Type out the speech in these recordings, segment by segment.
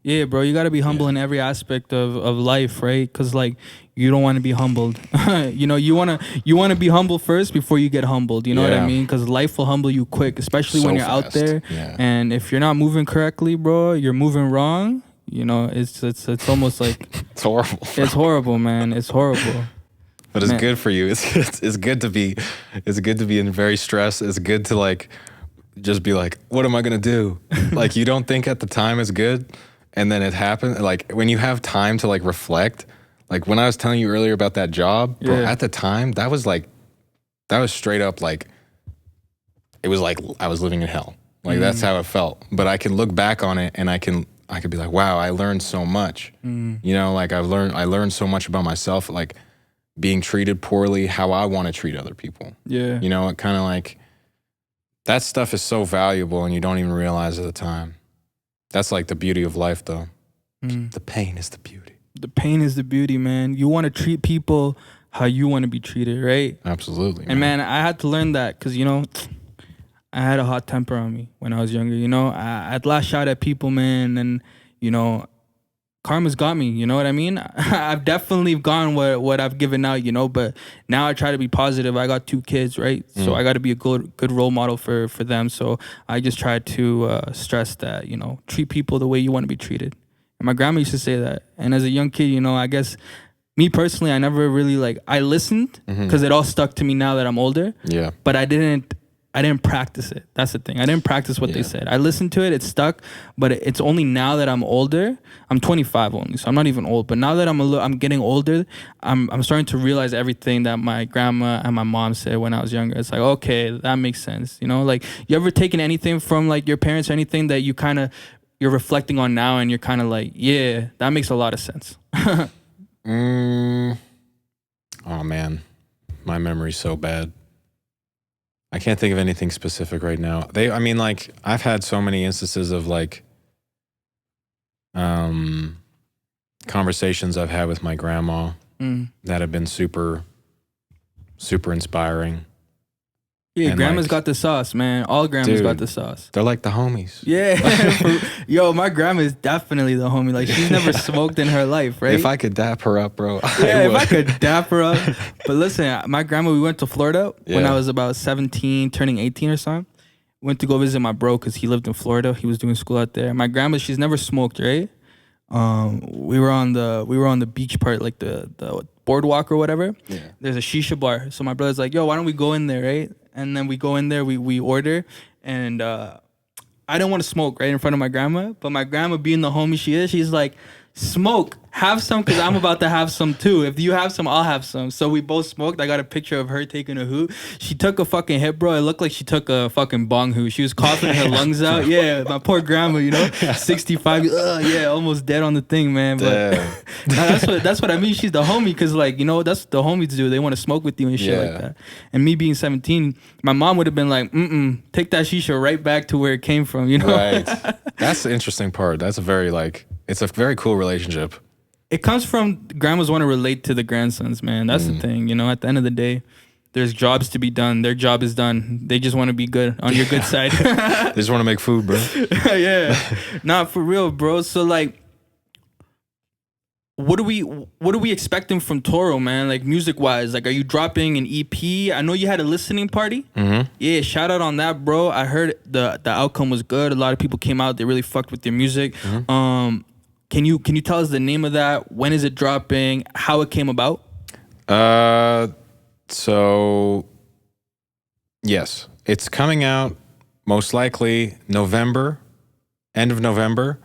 Yeah, bro, you got to be humble in every aspect of life, right? Because like you don't want to be humbled. You want to be humble first before you get humbled. You know what I mean? Because life will humble you quick, especially So when you're out fast. there. Yeah. And if you're not moving correctly, bro, you're moving wrong. It's almost like It's horrible. it's horrible, man. It's horrible. But it's Man. good for you. It's good to be in very stress. It's good to like just be like, what am I gonna do? Like you don't think at the time it's good, and then it happens. Like when you have time to like reflect. Like when I was telling you earlier about that job, bro, at the time that was straight up like it was like I was living in hell. Like that's how it felt. But I can look back on it and I could be like, wow, I learned so much. You know, like I learned so much about myself, like being treated poorly, how I want to treat other people. Yeah. You know, it kind of like that stuff is so valuable and you don't even realize at the time. That's like the beauty of life though. The pain is the beauty. The pain is the beauty, man. You want to treat people how you want to be treated, right? Absolutely. And man, I had to learn that because, I had a hot temper on me when I was younger. I'd lash out at people, man, and, karma's got me. You know what I mean? I've definitely gone what I've given out, but now I try to be positive. I got 2 kids, right? So I got to be a good role model for them. So I just try to stress that, treat people the way you want to be treated. And my grandma used to say that. And as a young kid, I guess me personally, I never really I listened because it all stuck to me now that I'm older. Yeah. But I didn't practice it. That's the thing. I didn't practice what they said. I listened to it. It stuck. But it's only now that I'm older. I'm 25 only, so I'm not even old. But now that I'm getting older, I'm starting to realize everything that my grandma and my mom said when I was younger. It's like, okay, that makes sense. Like you ever taken anything from like your parents or anything that you're reflecting on now and you're kind of like, yeah, that makes a lot of sense. Oh man, my memory's so bad. I can't think of anything specific right now. I've had so many instances of like conversations I've had with my grandma that have been super, super inspiring. Yeah, And grandma's got the sauce, man. All grandmas got the sauce. They're like the homies. Yeah. Yo, my grandma is definitely the homie. Like, she's never smoked in her life, right? If I could dap her up, bro, if I could dap her up. But listen, my grandma, we went to Florida when I was about 17, turning 18 or something. Went to go visit my bro because he lived in Florida. He was doing school out there. My grandma, she's never smoked, right? We were on the beach part, like the boardwalk or whatever. Yeah. There's a shisha bar. So my brother's like, yo, why don't we go in there, right? And then we go in there, we order, and I didn't want to smoke right in front of my grandma, but my grandma, being the homie she is, she's like, smoke, have some, because I'm about to have some too. If you have some, I'll have some. So we both smoked. I got a picture of her taking a hoot. She took a fucking hit, bro. It looked like she took a fucking bong hoot. She was coughing her lungs out. Yeah, my poor grandma, 65, almost dead on the thing, man. But that's what I mean. She's the homie, because that's what the homies do. They want to smoke with you and shit like that. And me being 17, my mom would have been like, take that shisha right back to where it came from, Right. That's the interesting part. That's it's a very cool relationship. It comes from grandmas want to relate to the grandsons, man. That's the thing. At the end of the day, there's jobs to be done. Their job is done. They just want to be good on your good side. They just want to make food, bro. Yeah. Not for real, bro. So like, what are we expecting from Toro, man? Like music wise, like, are you dropping an EP? I know you had a listening party. Mm-hmm. Yeah, shout out on that, bro. I heard the outcome was good. A lot of people came out. They really fucked with your music. Mm-hmm. Can you tell us the name of that? When is it dropping? How it came about? So yes, it's coming out most likely November, end of November.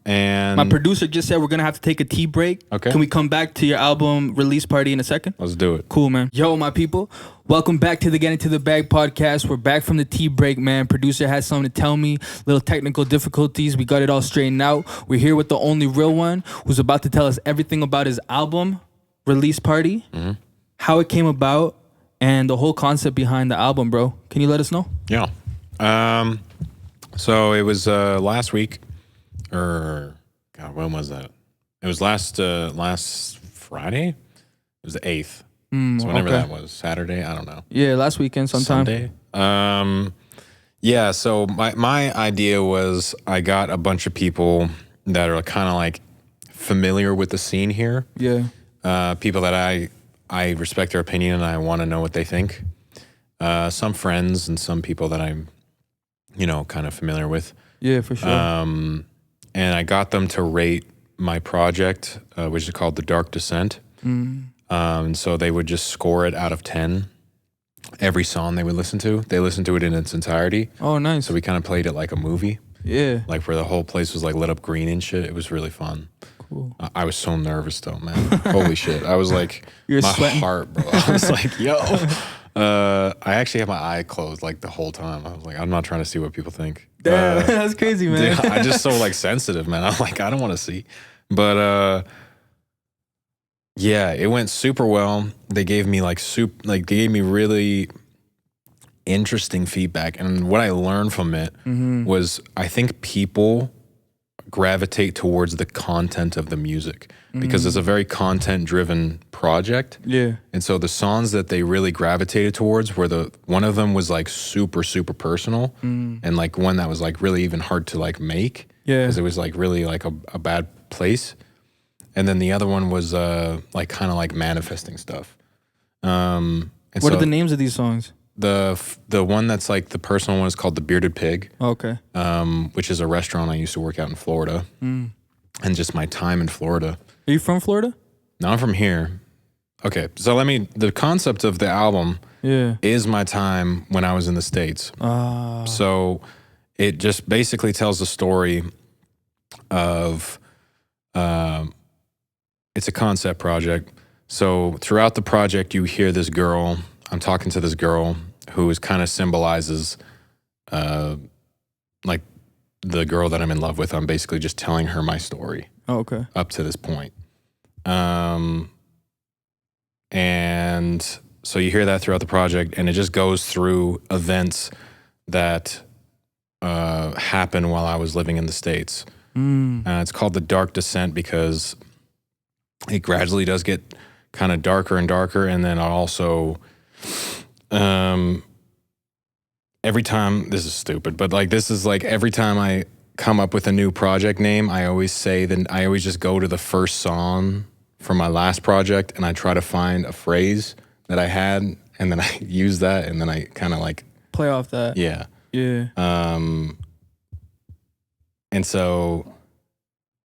And my producer just said we're gonna have to take a tea break. Okay. Can we come back to your album release party in a second? Let's do it. Cool, man. Yo, my people. Welcome back to the Get Into the Bag podcast. We're back from the tea break, man. Producer had something to tell me. Little technical difficulties. We got it all straightened out. We're here with the only real one, who's about to tell us everything about his album release party, how it came about, and the whole concept behind the album, bro. Can you let us know? Yeah. So it was last week. Or God, when was that? It was last Friday. It was the 8th. So whenever that was, Saturday, I don't know. Yeah, last weekend sometime. Sunday. Yeah, so my idea was I got a bunch of people that are kind of like familiar with the scene here. Yeah. People that I respect their opinion and I want to know what they think. Some friends and some people that I'm, kind of familiar with. Yeah, for sure. And I got them to rate my project, which is called The Dark Descent. And so they would just score it out of 10. Every song they would listen to, they listened to it in its entirety. Oh, nice. So we kind of played it like a movie. Yeah. Like where the whole place was like lit up green and shit. It was really fun. Cool. I was so nervous though, man. Holy shit. I was like, You're my sweating? heart, bro. I was like, yo. I actually had my eye closed like the whole time. I was like, I'm not trying to see what people think. Damn, that's crazy, man. Dude, I just so like sensitive, man. I'm like, I don't want to see. But yeah, it went super well. They gave me they gave me really interesting feedback. And what I learned from it was I think people gravitate towards the content of the music because it's a very content driven project. Yeah. And so the songs that they really gravitated towards were one of them was like super, super personal and like one that was like really even hard to like make. Yeah. Because it was like really like a bad place. And then the other one was like kind of like manifesting stuff. And What are the names of these songs? The one that's like the personal one is called The Bearded Pig. Okay. Which is a restaurant I used to work out in Florida. And just my time in Florida. Are you from Florida? No, I'm from here. Okay, so the concept of the album is my time when I was in the States. So it just basically tells the story of, it's a concept project. So throughout the project, you hear this girl, I'm talking to this girl who kind of symbolizes like the girl that I'm in love with. I'm basically just telling her my story. Oh, okay. Up to this point. And so you hear that throughout the project, and it just goes through events that happened while I was living in the States. It's called The Dark Descent because it gradually does get kind of darker and darker, and then also every time, this is stupid, but like this is like every time I come up with a new project name, I always just go to the first song from my last project and I try to find a phrase that I had and then I use that and then I kind of like play off that. Yeah. Yeah. And so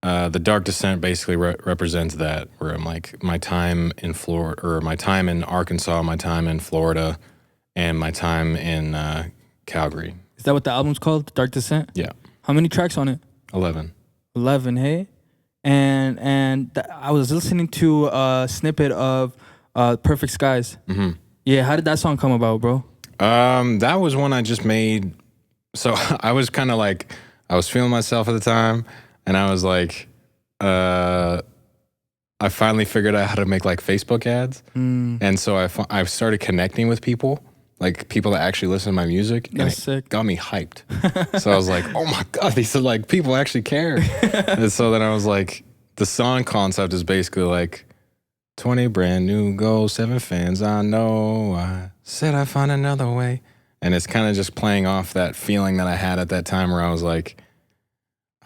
The Dark Descent basically represents that, where I'm like my time in Florida, or my time in Arkansas, my time in Florida, and my time in Calgary. Is that what the album's called? The Dark Descent? Yeah. How many tracks on it? 11. 11, hey? And I was listening to a snippet of Perfect Skies. Mm-hmm. Yeah, how did that song come about, bro? That was one I just made. So I was kind of like, I was feeling myself at the time, and I was like, I finally figured out how to make like Facebook ads. And so I started connecting with people, like people that actually listen to my music. And That's it sick. got me hyped. So I was like, oh my God, these are like, people actually care. And so then I was like, the song concept is basically like, 20 brand new goals, 7 fans I know. I said I find another way. And it's kind of just playing off that feeling that I had at that time where I was like,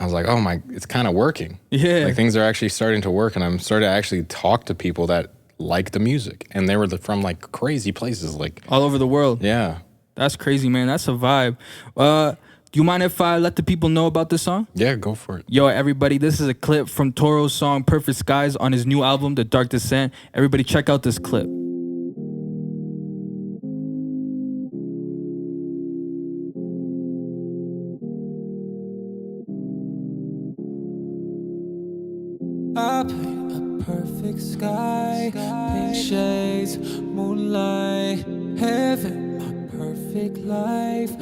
oh my, it's kind of working. Yeah. Like things are actually starting to work, and I'm starting to actually talk to people that like the music. And they were from like crazy places, like all over the world. Yeah. That's crazy, man. That's a vibe. Do you mind if I let the people know about this song? Yeah, go for it. Yo, everybody, this is a clip from Toro's song Perfect Skies on his new album, The Dark Descent. Everybody check out this clip. I paint a perfect sky, pink shades, moonlight, heaven, my perfect life.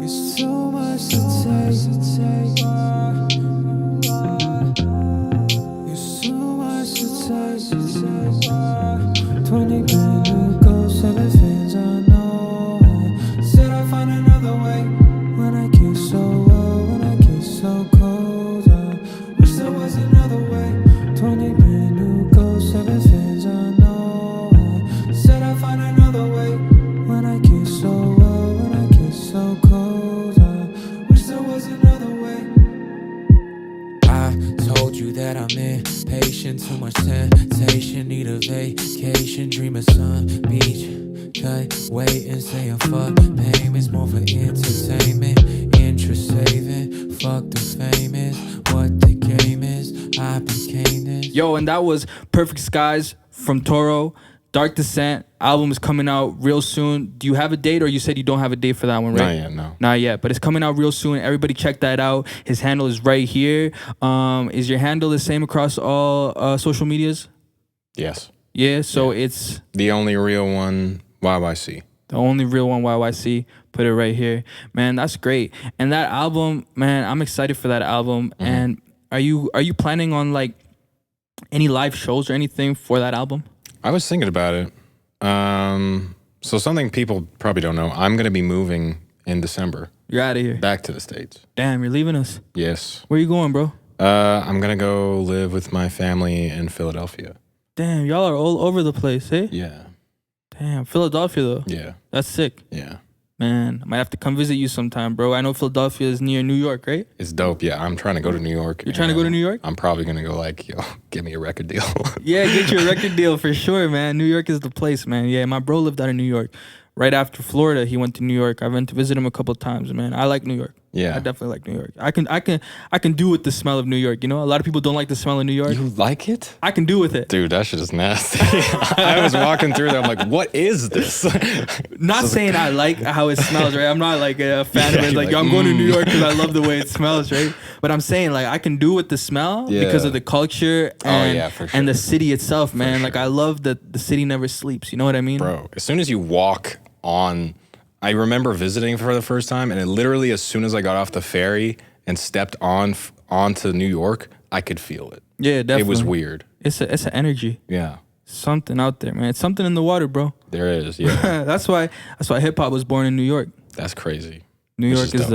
It's too much to take. It's too much to take. 20 brand new goals, 7 fans I know. Said I find another way when I get so low, when I get so cold. I wish there was another way. 20 brand new goals, 7 fans I know. Said I find another way too much temptation, need a vacation, dream of sun, beach, cut, wait and say a fuck payments, more for entertainment, interest saving, fuck the famous, what the game is, I became this. Yo, and that was Perfect Skies from Toro. Dark Descent album is coming out real soon. Do you have a date, or you said you don't have a date for that one, right? Not yet, no. Not yet, but it's coming out real soon. Everybody check that out. His handle is right here. Is your handle the same across all social medias? Yes. Yeah, so it's The Only Real One YYC. The Only Real One YYC. Put it right here. Man, that's great. And that album, man, I'm excited for that album. Mm-hmm. And are you planning on like any live shows or anything for that album? I was thinking about it. So something people probably don't know, I'm going to be moving in December. You're out of here. Back to the States. Damn, you're leaving us. Yes. Where you going, bro? I'm going to go live with my family in Philadelphia. Damn, y'all are all over the place, eh? Yeah. Damn, Philadelphia though. Yeah. That's sick. Yeah. Man, I might have to come visit you sometime, bro. I know Philadelphia is near New York, right? It's dope. Yeah, I'm trying to go to New York. You're trying to go to New York? I'm probably going to go like, yo, get me a record deal. Yeah, get you a record deal for sure, man. New York is the place, man. Yeah, my bro lived out of New York. Right after Florida, he went to New York. I went to visit him a couple of times, man. I like New York. Yeah. I definitely like New York. I can do with the smell of New York, you know? A lot of people don't like the smell of New York. You like it? I can do with it. Dude, that shit is nasty. I was walking through there, I'm like, what is this? Not saying I like how it smells, right? I'm not like a fan of it. Like, yo, I'm going to New York because I love the way it smells, right? But I'm saying like I can do with the smell because of the culture and, for sure. and the city itself, man. Like I love that the city never sleeps. You know what I mean? Bro, as soon as you walk on, I remember visiting for the first time, and it literally, as soon as I got off the ferry and stepped onto New York, I could feel it. Yeah, definitely. It was weird. It's an energy. Yeah. Something out there, man. It's something in the water, bro. There is, yeah. That's why hip hop was born in New York. That's crazy. New York is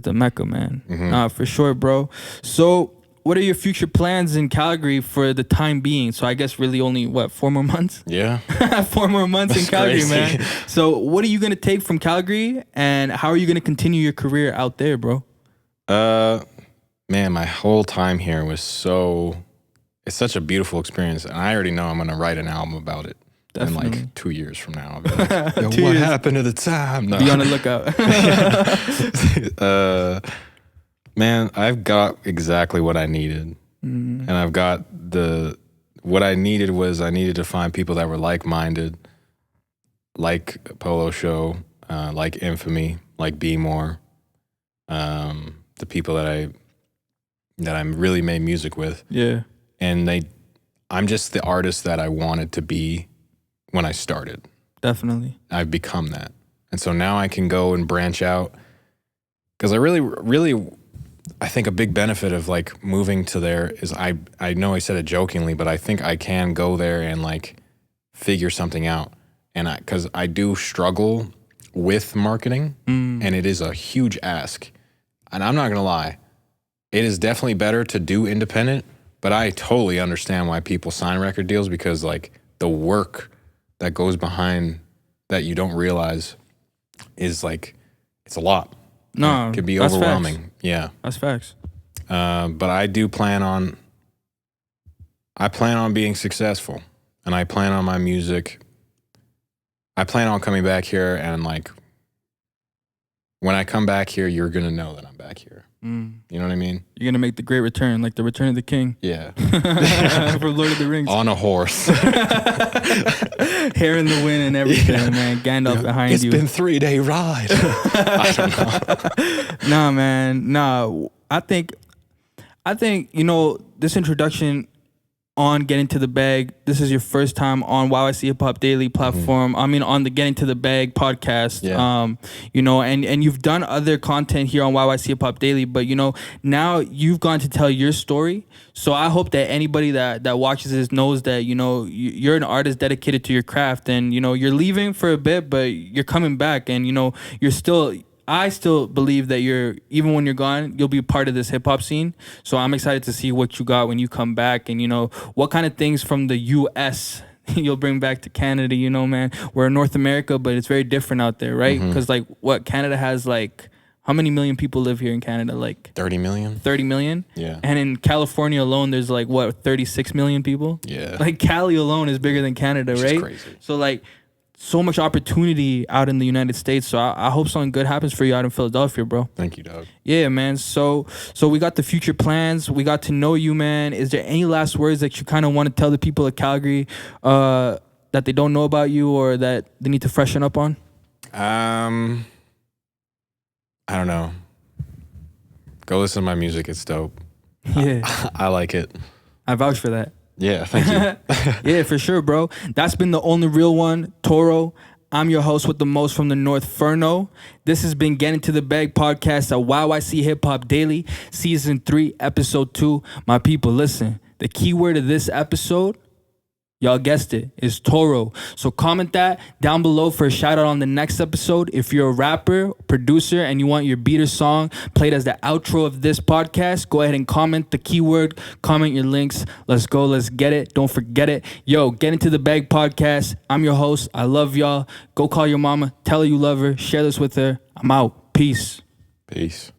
the Mecca, man. Mm-hmm. Nah, for sure, bro. So what are your future plans in Calgary for the time being? So I guess really only, 4 more months? Yeah. 4 more months That's in Calgary, crazy. Man. So what are you going to take from Calgary, and how are you going to continue your career out there, bro? Man, my whole time here was it's such a beautiful experience. And I already know I'm going to write an album about it. Definitely. In like 2 years from now. I'll be like, yo, what happened to the time? No. Be on the lookout. Man, I've got exactly what I needed. And I've got what I needed was I needed to find people that were like-minded, like Polo Show, like Infamy, like Be More, the people that I really made music with. Yeah. And I'm just the artist that I wanted to be when I started. Definitely. I've become that. And so now I can go and branch out, because I really I think a big benefit of like moving to there is I know I said it jokingly, but I think I can go there and like figure something out. And because I do struggle with marketing, and it is a huge ask. And I'm not going to lie, it is definitely better to do independent, but I totally understand why people sign record deals, because like the work that goes behind that you don't realize is like, it's a lot. No, it can be overwhelming. Facts. Yeah, that's facts. But I do plan on being successful, and I plan on my music. I plan on coming back here, and like when I come back here, you're gonna know that I'm back here. You know what I mean? You're gonna make the great return, like the Return of the King. Yeah, for Lord of the Rings. On a horse, hair in the wind and everything, man. Gandalf behind you. It's been 3-day ride. I don't know. Nah, man. Nah, I think this introduction on Getting to the Bag. This is your first time on YYC Hip Hop Daily platform. I mean, on the Getting to the Bag podcast. Yeah. And you've done other content here on YYC Hip Hop Daily, but now you've gone to tell your story. So I hope that anybody that watches this knows that you're an artist dedicated to your craft, and you're leaving for a bit, but you're coming back, and you're still. I still believe that even when you're gone, you'll be part of this hip hop scene. So I'm excited to see what you got when you come back, and what kind of things from the US you'll bring back to Canada. Man, we're in North America, but it's very different out there, right? Because Canada has like How many million people live here in Canada? Like 30 million. 30 million? Yeah. And in California alone, there's like, what, 36 million people? Yeah. Like Cali alone is bigger than Canada, Which right? is crazy. So like, so much opportunity out in the United States. So I hope something good happens for you out in Philadelphia, bro. Thank you, dog. Yeah, man. So we got the future plans. We got to know you, man. Is there any last words that you kind of want to tell the people of Calgary that they don't know about you or that they need to freshen up on? I don't know. Go listen to my music. It's dope. Yeah. I like it. I vouch for that. Yeah, thank you. Yeah, for sure, bro. That's been the only real one, Toro. I'm your host with the most from the North, Ferno. This has been Getting to the Bag podcast at YYC Hip Hop Daily, Season 3, Episode 2. My people, listen, the key word of this episode, y'all guessed it, is Toro. So comment that down below for a shout out on the next episode. If you're a rapper, producer, and you want your beat or song played as the outro of this podcast, go ahead and comment the keyword, comment your links. Let's go, let's get it. Don't forget it. Yo, Get Into the Bag podcast. I'm your host. I love y'all. Go call your mama. Tell her you love her. Share this with her. I'm out. Peace. Peace.